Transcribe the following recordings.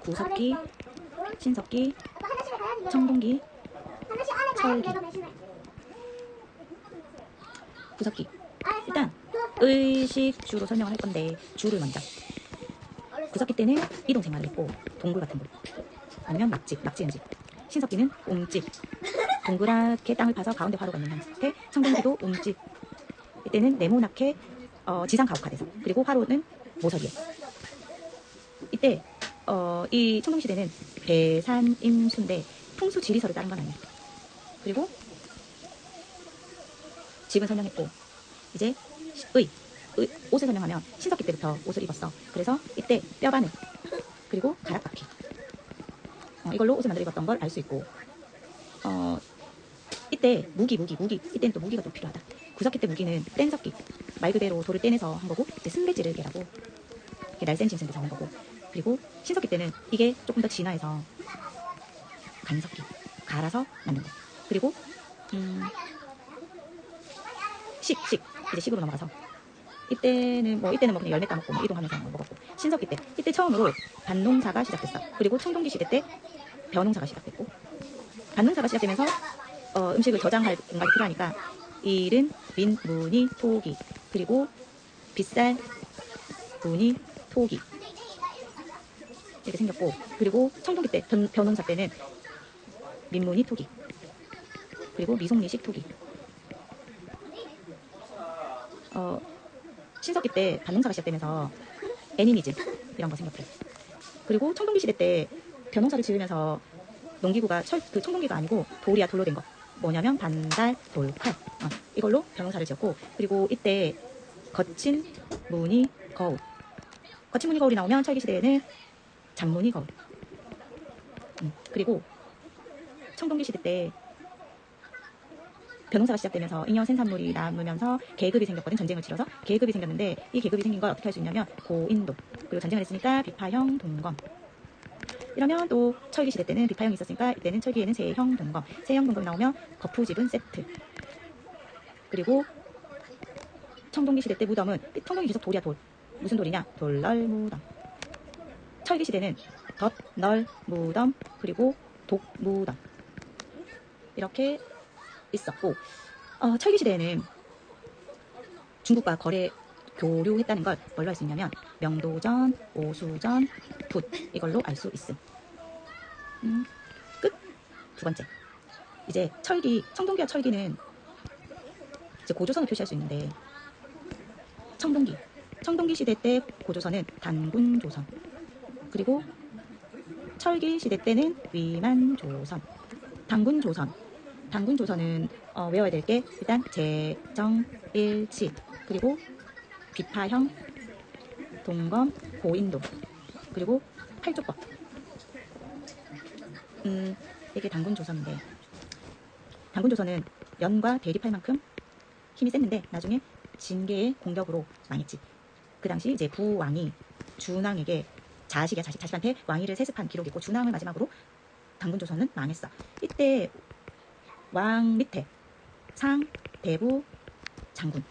구석기, 신석기, 청동기, 철기. 구석기. 일단 의식주로 설명을 할 건데 주를 먼저. 구석기 때는 이동 생활을 했고 동굴 같은 곳 아니면 낙지 음식. 신석기는 옴집, 동그랗게 땅을 파서 가운데 화로가 있는 형태. 청동기도 옴집. 이때는 네모나게 지상 가옥화돼서, 그리고 화로는 모서리에. 이때 이 청동시대는 배산임수인데 풍수 지리설을 따른 건 아니에요. 그리고 집은 설명했고, 이제 옷을 설명하면 신석기 때부터 옷을 입었어. 그래서 이때 뼈바늘 그리고 가락바퀴 이걸로 옷을 만들어 입었던 걸 알 수 있고, 이때 무기 이때는 또 무기가 좀 필요하다. 구석기 때 무기는 뗀석기, 말 그대로 돌을 떼내서 한 거고, 이때 승배지를 개라고 날쌘 짐승에서 하는 거고, 그리고 신석기 때는 이게 조금 더 진화해서 간석기, 갈아서 만든 거. 그리고 이제 식으로 넘어가서 이때는 뭐 그냥 열매 따먹고 뭐 이동하면서 먹었고, 신석기 때 이때 처음으로 밭농사가 시작됐어. 그리고 청동기 시대 때 벼농사가 시작됐고, 밭농사가 시작되면서 음식을 저장할 공간이 필요하니까 일은 민, 무니, 토기, 그리고 빗살, 무니, 토기 이렇게 생겼고, 그리고 청동기 때 벼농사 때는 민무니, 토기, 그리고 미송리식 토기. 신석기 때 밭농사가 시작되면서 애니미즘 이런 거 생겼고, 그리고 청동기 시대 때 벼농사를 지으면서 농기구가 그 청동기가 아니고 돌이야 돌로 된 거. 뭐냐면 반달, 돌칼. 이걸로 벼농사를 지었고, 그리고 이때 거친 무늬 거울. 거친 무늬 거울이 나오면 철기 시대에는 장무늬 거울. 그리고 청동기 시대 때 벼농사가 시작되면서 잉여 생산물이 남으면서 계급이 생겼거든. 전쟁을 치러서 계급이 생겼는데, 이 계급이 생긴 걸 어떻게 할 수 있냐면 고인도, 그리고 전쟁을 했으니까 비파형, 동검. 이러면 또 철기 시대 때는 비파형이 있었으니까 이때는 철기에는 세형, 동검. 세형, 동검이 나오면 거푸집은 세트. 그리고 청동기 시대 때 무덤은, 청동기 계속 돌이야 돌. 무슨 돌이냐? 돌널 무덤. 철기 시대는 덧널 무덤, 그리고 독무덤 이렇게 있었고, 철기 시대에는 중국과 거래 교류했다는 걸 뭘로 알 수 있냐면 명도전, 오수전, 붓 이걸로 알 수 있음. 끝. 두 번째, 이제 청동기와 철기는 이제 고조선을 표시할 수 있는데, 청동기 시대 때 고조선은 단군조선, 그리고 철기 시대 때는 위만조선. 단군조선은 외워야 될 게 일단 제정일치, 그리고 비파형, 동검, 고인도, 그리고 팔조법. 이게 단군조선인데, 단군조선은 연과 대립할 만큼 힘이 셌는데 나중에 진계의 공격으로 망했지. 그 당시 이제 부왕이 준왕에게 자식한테 왕위를 세습한 기록이 있고, 준왕을 마지막으로 단군조선은 망했어. 이때 왕 밑에 상, 대부, 장군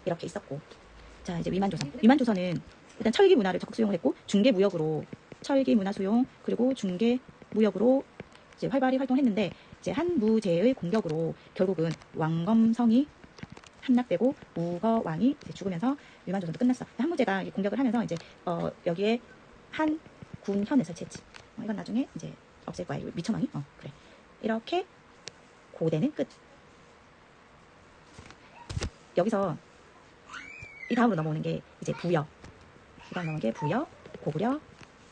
이렇게 있었고, 자 이제 위만조선은 일단 철기 문화를 적극 수용을 했고, 중개 무역으로 철기 문화 수용, 그리고 중개 무역으로 이제 활발히 활동했는데, 이제 한무제의 공격으로 결국은 왕검성이 함락되고 우거왕이 죽으면서 위만조선도 끝났어. 한무제가 공격을 하면서 이제 여기에 한군현을 설치했지. 이건 나중에 이제 없앨 거야. 미천왕이. 그래. 이렇게 고대는 끝. 여기서 이 다음으로 넘어오는 게 이제 부여. 이 다음 넘어오는 게 부여, 고구려,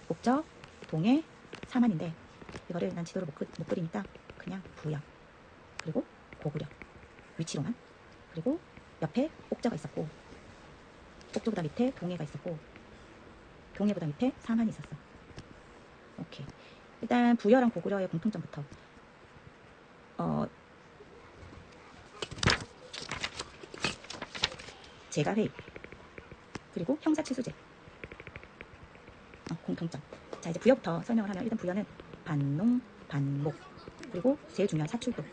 옥저, 동해, 사만인데, 이거를 난 지도로 못 그리니까 그냥 부여, 그리고 고구려 위치로만, 그리고 옆에 옥저가 있었고, 옥저보다 밑에 동해가 있었고, 동해보다 밑에 사만이 있었어. 오케이. 일단 부여랑 고구려의 공통점부터. 제가회의, 그리고 형사치수제. 공통점. 자 이제 부여부터 설명을 하면, 일단 부여는 반농, 반목, 그리고 제일 중요한 사출도,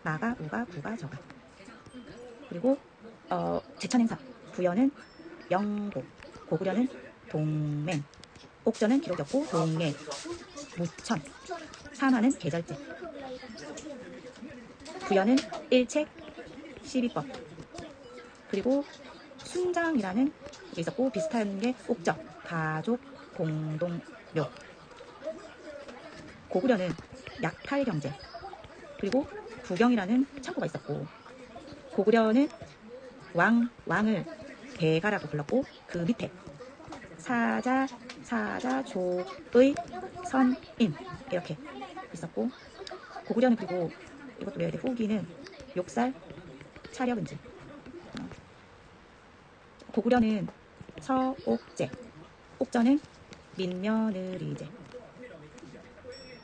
마가, 우가, 부가, 저가. 그리고 제천행사. 부여는 영고, 고구려는 동맹, 옥저는 기록이었고 동해, 무천, 사마는 계절제, 부여는 일책, 시비법, 그리고 순장이라는 게 있었고 비슷한 게 옥저, 가족, 공동묘, 고구려는 약탈경제, 그리고 부경이라는 창고가 있었고 고구려는 왕을 대가라고 불렀고 그 밑에 사자, 조의, 선인 이렇게 있었고 고구려는 그리고 이것도 외워야 돼. 후기는 욕살, 차려근지. 고구려는 서옥제, 옥저는 민며느리제.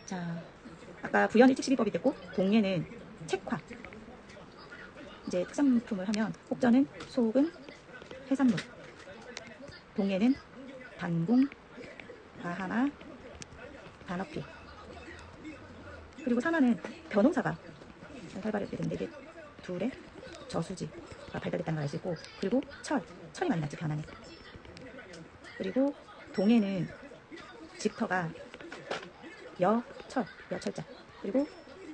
자, 아까 부연 일직시비법이 됐고 동해는 책화. 이제 특산품을 하면 옥저는 소금, 해산물, 동해는 단궁, 바하마, 단어피. 그리고 사마는 변호사가 발달했는데 이게 둘의 저수지가 발달됐다는 걸 알 수 있고 그리고 철이 많이 났지 변환에. 그리고 동해는 집터가 여철자. 그리고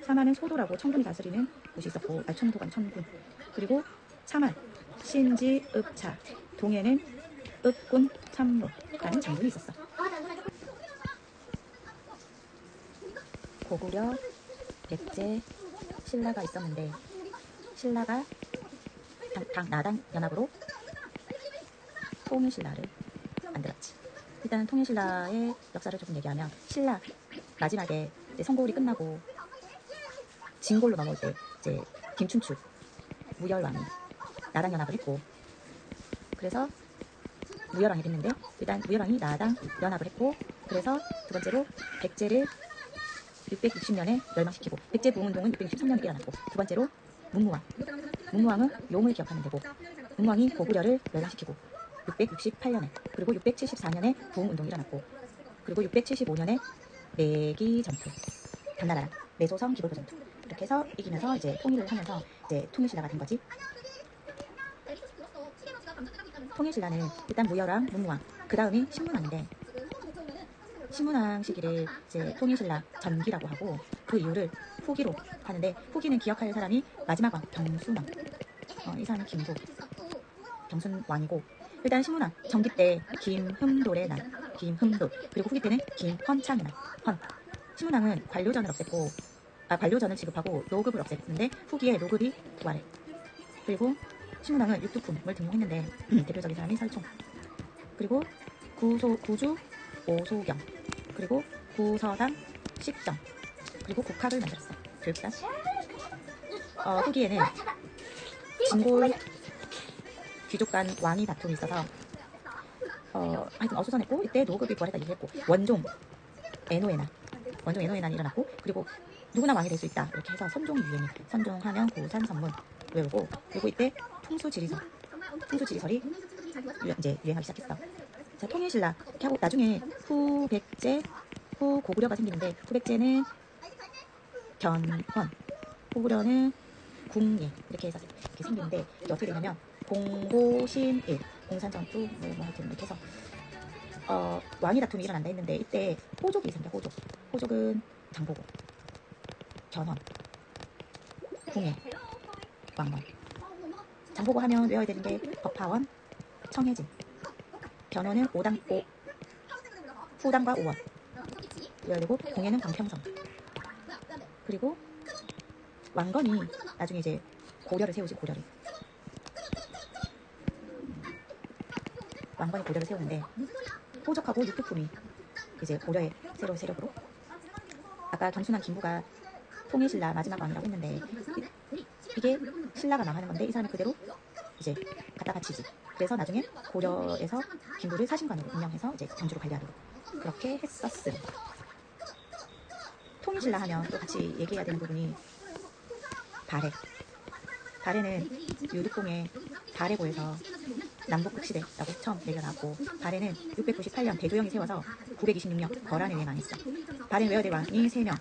사마는 소도라고 청군이 다스리는 곳이 있었고 청도가 천군. 그리고 사마 신지읍차, 동해는 읍군 참로라는 장군이 있었어. 고구려, 백제, 신라가 있었는데 신라가 나당 연합으로 통일신라를 만들었지. 일단은 통일신라의 역사를 조금 얘기하면 신라 마지막에 이제 성고울이 끝나고 진골로 넘어올 때 이제 김춘추 무열왕이 나당 연합을 했고 그래서 무열왕이 됐는데 일단 무열왕이 나당 연합을 했고 그래서 두 번째로 백제를 660년에 멸망시키고 백제 부흥운동은 663년에 일어났고 두 번째로 문무왕은 용을 기억하면 되고 문무왕이 고구려를 멸망시키고 668년에 그리고 674년에 부흥운동이 일어났고 그리고 675년에 내기 전투 당나라랑 내소성 기볼도 전투 이렇게 해서 이기면서 이제 통일을 하면서 이제 통일신라가 된 거지. 통일신라는 일단 무열왕, 문무왕, 그 다음이 신문왕인데 신문왕 시기를 이제 통일신라 전기라고 하고 그 이유를 후기로 하는데 후기는 기억할 사람이 마지막 왕 병순왕, 이 사람이 병순왕이고 일단 신문왕 전기 때 김흠돌의 날, 김흠돌 그리고 후기 때는 김헌창의 날, 헌. 신문왕은 관료전을 없앴고 관료전을 지급하고 노급을 없앴는데 후기에 노급이 부활해. 그리고 신문왕은 육두품을 등용했는데 대표적인 사람이 설총 그리고 구주 오소경 그리고 구서당 식정 그리고 국학을 만들었어. 교육단. 후기에는 진골 귀족 간 왕이 다툼이 있어서 하여튼 어수선했고 이때 노급이 부활했다 얘기했고 원종 에노의 날이 일어났고 그리고 누구나 왕이 될 수 있다 이렇게 해서 선종이 유행이 선종하면 고산선문 외우고 그리고 이때 통수지리설이 이제 유행하기 시작했어. 자, 통일신라 이렇게 하고 나중에 후백제 후고구려가 생기는데 후백제는 견훤 고구려는 궁예 이렇게 해서 이렇게 생기는데 이게 어떻게 되냐면 공고신일 공산전투 뭐 하여튼 이렇게 해서 왕이 다툼이 일어난다 했는데 이때 호족이 생겨. 호족은 장보고 견훤 궁예 왕원. 장보고 하면 외워야 되는 게 법화원 청해진. 견훤은 후당과 오원 외워야 되고 궁예는 광평성. 그리고 왕건이 나중에 이제 고려를 세우지. 왕건이 고려를 세우는데 호족하고 육두품이 이제 고려의 새로운 세력으로 아까 경순한 김부가 통일신라 마지막 왕이라고 했는데 이게 신라가 망하는 건데 이 사람이 그대로 이제 갖다 바치지. 그래서 나중에 고려에서 김부를 사신관으로 임명해서 이제 경주로 관리하도록 그렇게 했었음. 통일신라 하면 또 같이 얘기해야 되는 부분이 발해는 유득공의 발해고에서 남북국시대라고 처음 얘기가 나왔고 발해는 698년 대조영이 세워서 926년 거란에 망했어. 발해는 외워야 될 왕이 3명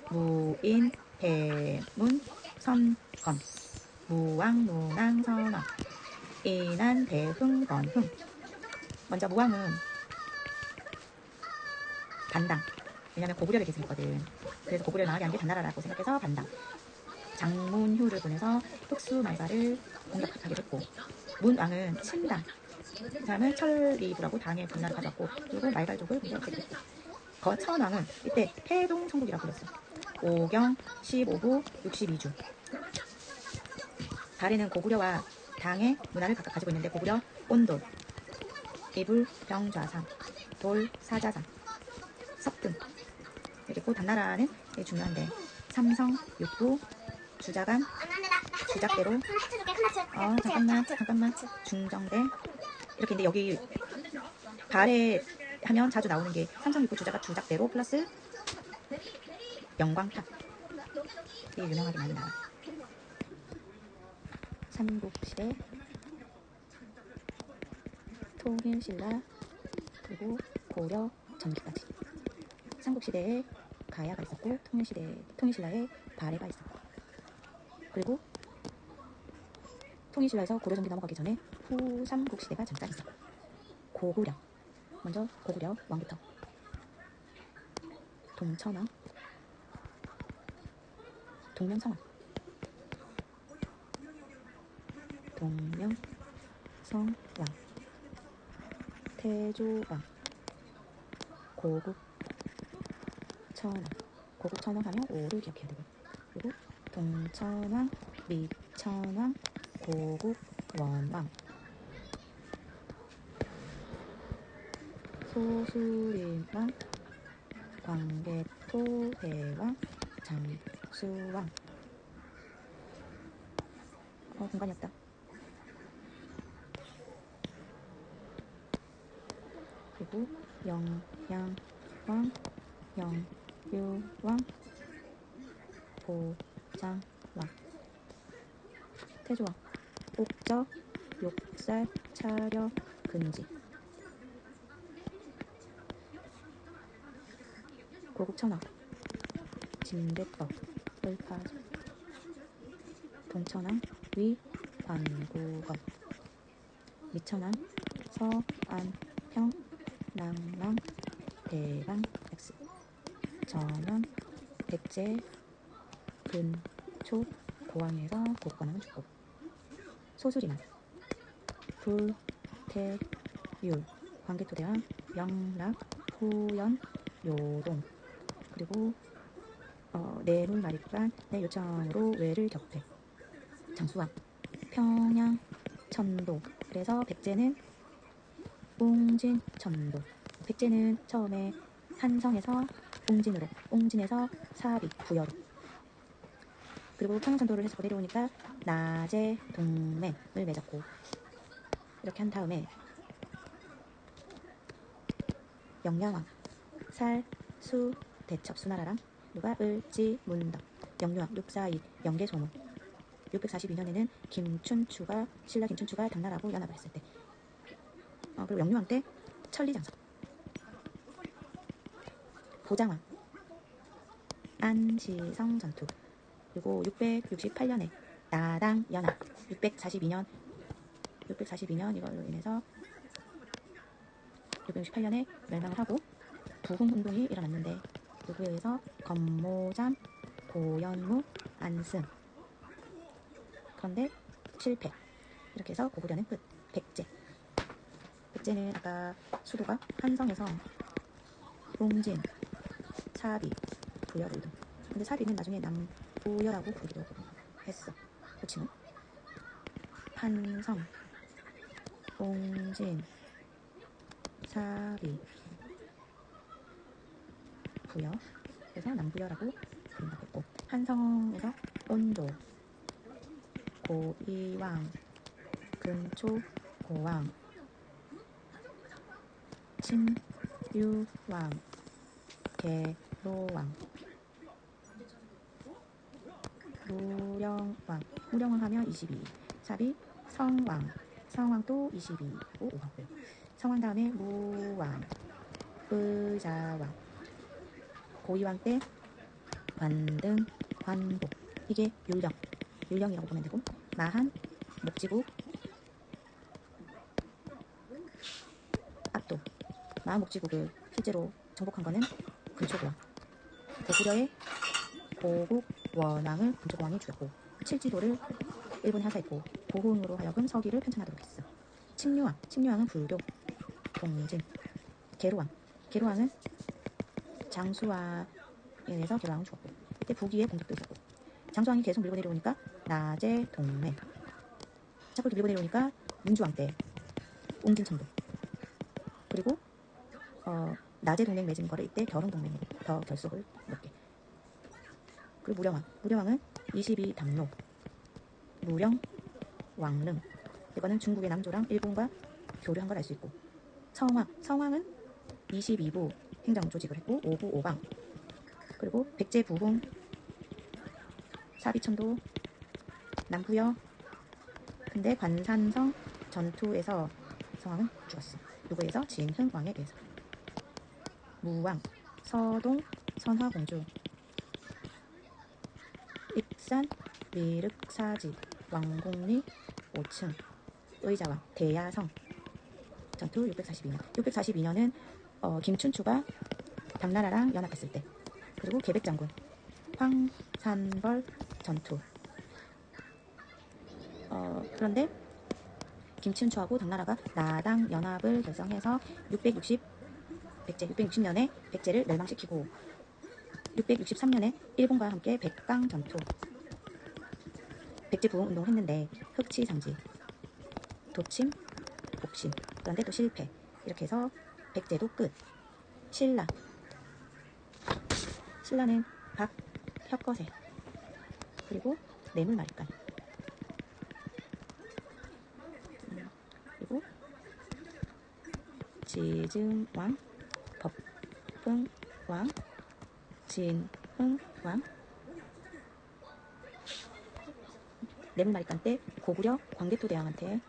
무인, 대문, 선건 무왕, 문왕, 선왕 인안, 대흥, 건흥. 먼저 무왕은 반당. 왜냐면 고구려를 계승했거든. 그래서 고구려를 망하게 한 게 단나라라고 생각해서 반당. 장문휴를 보내서 흑수말사를 공격하기로 했고, 문왕은 친당. 그 사람은 천리부라고 당의 분나를 가져왔고, 그리고 말갈족을 공격하기로 했고, 거천왕은 이때 태동 청국이라고 불렸어. 오경 15부 62주. 발해는 고구려와 당의 문화를 각각 가지고 있는데, 고구려 온돌, 이불 병좌상, 돌 사자상, 석등 이렇게 있고, 단나라는 중요한데 삼성 육부 주자간 주작대로 잠깐만 중정대 이렇게. 근데 여기 발해 하면 자주 나오는 게 삼성 육부 주자가 주작대로 플러스 영광탑. 이게 유명하게 많이 나와. 삼국시대 통일신라 그리고 고려 전기까지. 삼국시대에 가야가 있었고, 통일신라에 발해가 있었고, 그리고 통일신라에서 고려 전기 넘어가기 전에 후삼국시대가 잠깐 있었고, 고구려. 먼저 고구려 왕부터. 동천왕, 동명성왕, 태조왕, 고국천왕. 고국천왕 하면 오를 기억해야 되고, 그리고 동천왕, 미천왕, 고국원왕, 소수림왕, 광개토대왕, 장수왕. 공간이 없다. 그리고 영양왕, 영유왕, 보장왕, 태조왕, 옥저, 욕살, 차려, 근지. 고국천왕, 진대법, 을파수. 동천왕, 위, 관구검. 미천왕, 서안평, 낭랑, 대강, X. 전원, 백제, 근초, 고왕에서 고국관왕은 죽고. 소수림왕, 불태율, 광개토대왕, 영락, 후연, 요동. 그리고 내물마립간 내 요청으로 외를 격퇴. 장수왕, 평양, 천도. 그래서 백제는 옹진, 천도. 백제는 처음에 한성에서 옹진으로, 옹진에서 사비, 부여로. 그리고 평양천도를 해서 내려오니까 나제 동맹을 맺었고, 이렇게 한 다음에 영양왕, 살, 수, 대첩, 수나라랑 누가 을지, 문덕. 영유왕, 642, 영계소문. 642년에는 김춘추가, 신라 김춘추가 당나라하고 연합을 했을 때. 그리고 영유왕 때 천리장성. 보장왕, 안시성 전투. 그리고 668년에 나당 연합. 642년 이걸로 인해서 668년에 멸망을 하고 부흥운동이 일어났는데, 누구에 의해서? 건모잠, 고연무, 안승. 그런데 실패. 이렇게 해서 고구려는 끝. 백제는 아까 수도가 한성에서 옹진, 사비, 부여로 이동. 근데 사비는 나중에 남부여라고 부르기도 했어. 호칭은 한성, 옹진, 사비, 부여. 그래서 남부여라고 부른다고 했고, 한성에서 온조, 고이왕, 근초, 고왕, 친유왕, 계로왕, 무령왕 하면 22. 사비, 성왕도 22고 5하고요. 성왕 다음에 무왕, 의자왕, 고이왕 때 관등, 관복. 이게 율령이라고 보면 되고, 마한, 목지국, 압도. 마한 목지국을 실제로 정복한 거는 근초고왕. 고구려의 고국 원왕을 근초고왕이 죽였고 칠지도를 일본에 하사했고 고흥으로 하여금 서기를 편찬하도록 했어. 칭류왕은 불교 동진. 계로왕은 장수왕에 의해서 계로왕은 죽었고 이때 부기의 공격도 있었고 장수왕이 계속 밀고 내려오니까 낮의 동맹. 자꾸 밀고 내려오니까 문주왕 때 웅진천도. 그리고 낮의 동맹 맺은 거를 이때 결흥동맹으로 더 결속을 몇 개. 그리고 무령왕은 22담로, 무령, 왕릉. 이거는 중국의 남조랑 일본과 교류한 걸 알 수 있고. 성왕은 22부 행정 조직을 했고 5부 5방. 그리고 백제 부흥, 사비천도, 남부여. 근데 관산성 전투에서 성왕은 죽었어. 누구에서? 진흥왕에 의해서. 무왕, 서동, 선화공주, 익산, 미륵사지, 왕공리, 5층, 의자왕, 대야성 전투 642년. 642년은 김춘추가 당나라랑 연합했을 때. 그리고 계백장군, 황산벌 전투. 그런데 김춘추하고 당나라가 나당 연합을 결성해서 660년에 백제를 멸망시키고 663년에 일본과 함께 백강 전투. 백제 부흥 운동을 했는데 흑치상지, 도침, 복신. 그런데 또 실패. 이렇게 해서 백제도 끝. 신라는 박, 혁거세. 그리고 뇌물마리간. 그리고 지증왕, 법흥왕, 진흥왕. 뇌물마리간 때 고구려 광개토대왕한테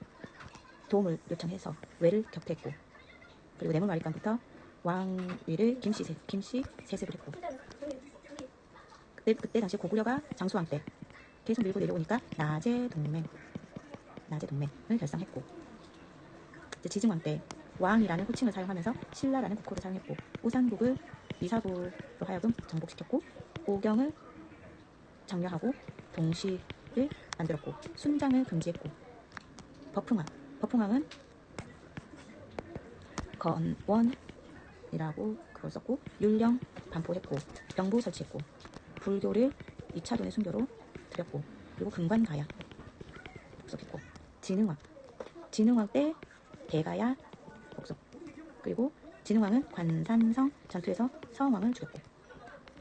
도움을 요청해서 외를 격퇴했고 그리고 뇌물마리간부터 왕위를 김씨 세습을 했고 그때 당시 고구려가 장수왕 때 계속 밀고 내려오니까 낮의 동맹을 결성했고 지증왕 때 왕이라는 호칭을 사용하면서 신라라는 국호를 사용했고 우산국을 미사부로 하여금 정복시켰고 오경을 장려하고 동시를 만들었고 순장을 금지했고 법흥왕은 건원이라고 그걸 썼고 율령 반포했고 병보 설치했고 불교를 2차 돈의 순교로 드렸고 그리고 금관가야 복속했고 진흥왕 때 대가야 복속. 그리고 진흥왕은 관산성 전투에서 서왕을 죽였고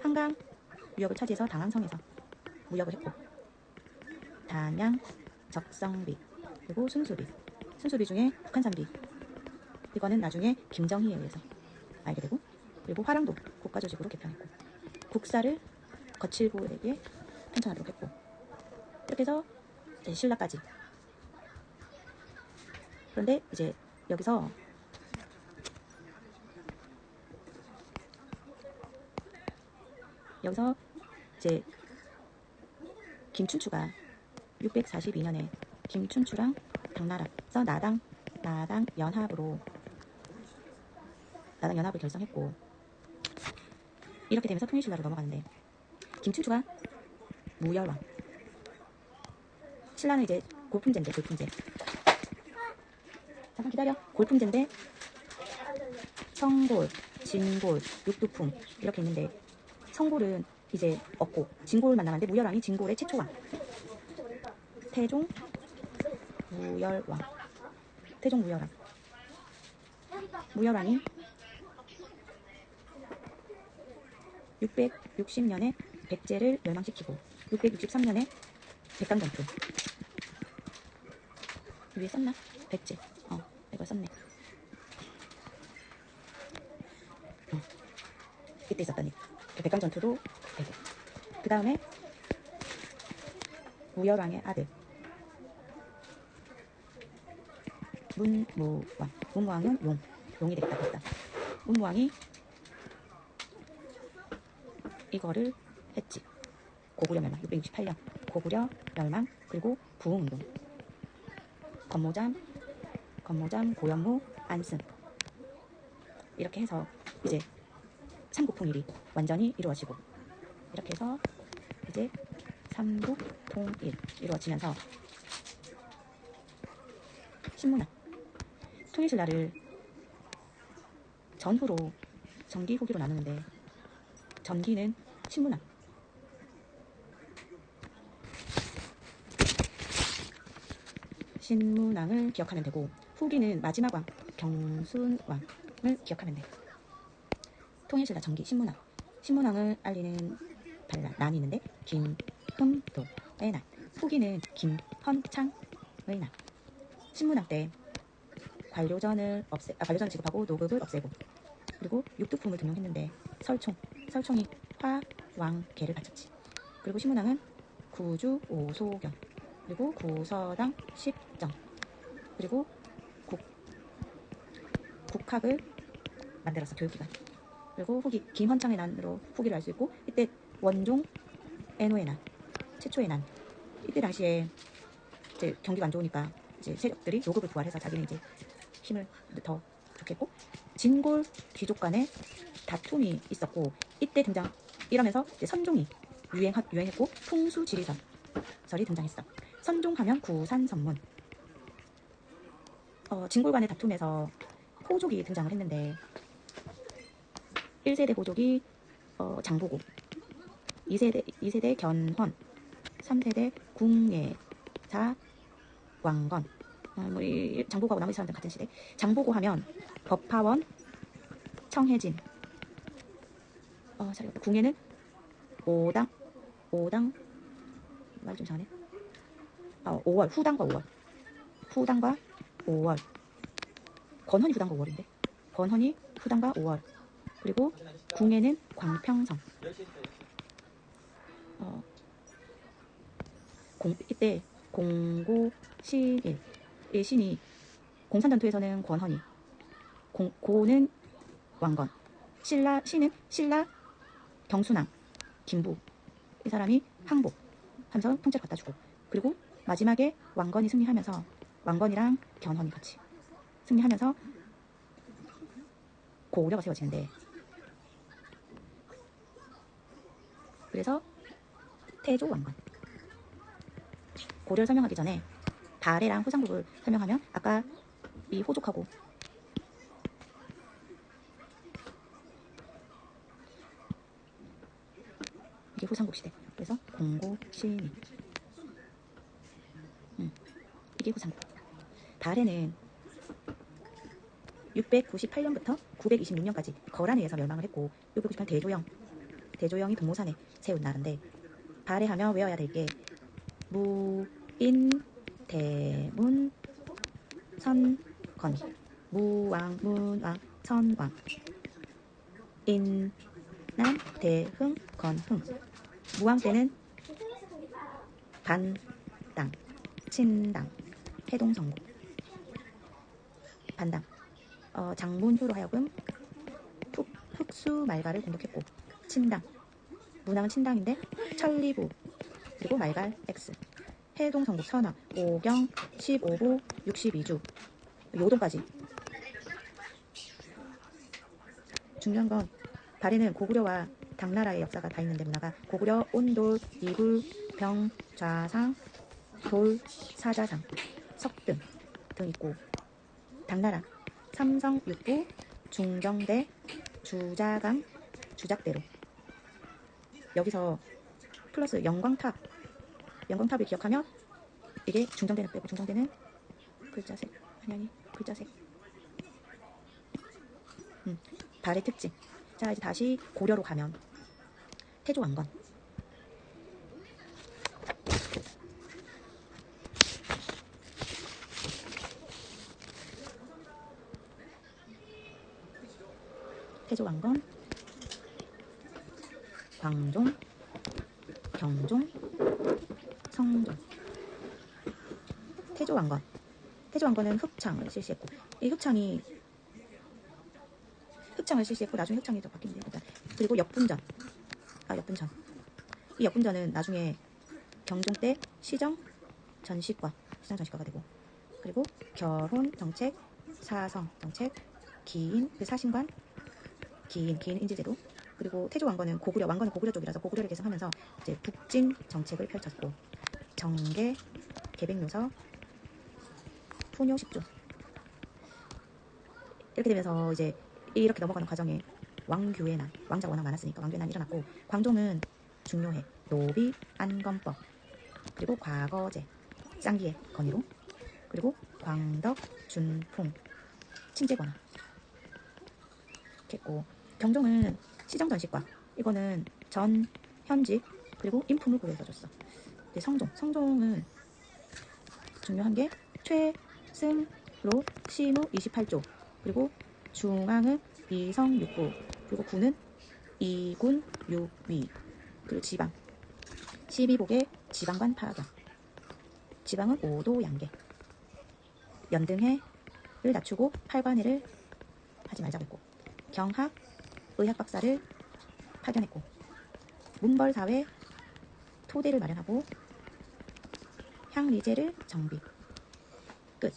한강 유역을 차지해서 당항성에서 무역을 했고 단양, 적성비, 그리고 순수비 중에 북한산비. 이거는 나중에 김정희에 의해서 알게 되고 그리고 화랑도 국가조직으로 개편했고 국사를 거칠부에게 편찬하도록 했고 이렇게 해서 이제 신라까지. 그런데 이제 여기서 이제 김춘추가 642년에 김춘추랑 당나라에서 나당 연합을 결성했고 이렇게 되면서 통일신라로 넘어가는데 김춘추가 무열왕. 신라는 이제 골품제인데 잠깐 기다려. 골품제인데 청골, 진골, 육두풍 이렇게 있는데 청골은 이제 없고 진골만 남았는데 무열왕이 진골의 최초왕. 태종 무열왕이 660년에 백제를 멸망시키고 663년에 백강전투. 위에 썼나? 백제. 이거 썼네. 이때 있었더니 백강전투도 되고 그 다음에 무열왕의 아들 문무왕은 용이 되겠다. 문무왕이 이거를 했지. 고구려 멸망 668년 고구려 멸망 그리고 부흥운동 건모잠 고현무 안승 이렇게 해서 이제 삼국통일이 완전히 이루어지고, 이렇게 해서 이제 삼국통일 이루어지면서 신문학, 통일신라를 전후로 전기 후기로 나누는데, 전기는 신문학, 신문왕을 기억하면 되고, 후기는 마지막 왕 경순왕을 기억하면 돼. 통일신라 전기 신문왕, 신문왕을 알리는 난이 있는데 김흠도의 난, 후기는 김헌창의 난. 신문왕 때 관료전을 지급하고 노급을 없애고, 그리고 육두품을 등용했는데 설총이 화왕계를 바쳤지. 그리고 신문왕은 구주 오소경, 그리고 구서당 십정, 그리고 국학을 만들었어, 교육기관. 그리고 후기 김헌창의 난으로 후기를 알 수 있고, 이때 원종 애노의 난, 최초의 난. 이때 당시에 이제 경기가 안 좋으니까 이제 세력들이 노급을 부활해서 자기는 이제 힘을 더 좋겠고, 진골 귀족 간의 다툼이 있었고, 이때 이러면서 이제 선종이 유행했고, 풍수지리설이 등장했어. 선종하면 구산선문. 진골 간의 다툼에서 호족이 등장을 했는데, 1세대 호족이 장보고, 2세대 견헌, 3세대 궁예자 왕건. 장보고하고 나머지 사람들 같은 시대. 장보고 하면 법화원, 청해진. 궁예는 오당 말 좀 이상하네. 5월, 후당과 5월. 건헌이 후당과 5월인데. 건헌이 후당과 5월. 그리고 궁예는 광평성. 이때 공고신일. 이 신이, 공산전투에서는 권헌이, 고는 왕건, 신은 신라 경순왕 김부, 이 사람이 항복 하면서 통째로 갖다 주고, 그리고 마지막에 왕건이 승리하면서, 왕건이랑 견헌이 같이 승리하면서 고구려가 세워지는데, 그래서 태조 왕건. 고려를 설명하기 전에 발해랑 후삼국을 설명하면, 아까 이 호족하고 이게 후삼국 시대. 그래서 공고신이, 이게 후삼국. 발해는 698년부터 926년까지 거란에 의해서 멸망을 했고, 698 대조영이 동모산에 세운 나라인데, 발해하면 외워야 될 게 무인 대문 선건, 무왕 문왕 선왕, 인남 대흥 건흥. 무왕 때는 반당, 친당, 해동성국. 반당, 장문후로 하여금 흑수 말갈을 공격했고, 친당, 문왕은 친당인데 천리부, 그리고 말갈 X. 해동성국 선왕, 오경 15호 62주, 요동까지. 중요한 건, 발해는 고구려와 당나라의 역사가 다 있는데, 문화가 고구려 온돌, 이불, 병, 좌상, 돌, 사자상, 석등 등 있고, 당나라 삼성, 육부, 중경대, 주자강, 주작대로. 여기서 플러스 영광탑을 기억하면, 이게 중정대는 빼고, 중정대는 글자색, 글자색. 발의 특징. 자, 이제 다시 고려로 가면 태조 왕건. 태조 왕건, 광종, 경종, 성종. 태조 왕건은 흑창을 실시했고, 이 흑창을 실시했고, 나중에 흑창이 더 바뀐 거예요. 그리고 역분전. 이 역분전은 나중에 경종 때 시정 전시과가 되고, 그리고 결혼 정책, 사성 정책, 기인, 사신관, 기인 인질제도, 그리고 태조 왕건은 고구려, 왕건은 고구려 쪽이라서 고구려를 계승하면서 이제 북진 정책을 펼쳤고, 정계, 계백요서, 푸뇨 10조. 이렇게 되면서 이제 이렇게 넘어가는 과정에 왕규의 난, 왕자가 워낙 많았으니까 왕규의 난이 일어났고, 광종은 중요해, 노비, 안검법, 그리고 과거제, 쌍기의 건의로, 그리고 광덕, 준풍, 칭제권화 이렇게 했고, 경종은 시정전식과, 이거는 전, 현직, 그리고 인품을 고려해서 줬어. 성종은 중요한 게 최승로 시무 28조, 그리고 중앙은 이성 6부, 그리고 군은 이군 6위, 그리고 지방 12복의 지방관 파견, 지방은 5도 양계, 연등해를 낮추고 8관회를 하지 말자고 했고, 경학 의학박사를 파견했고, 문벌사회 토대를 마련하고, 향리제를 정비. 끝.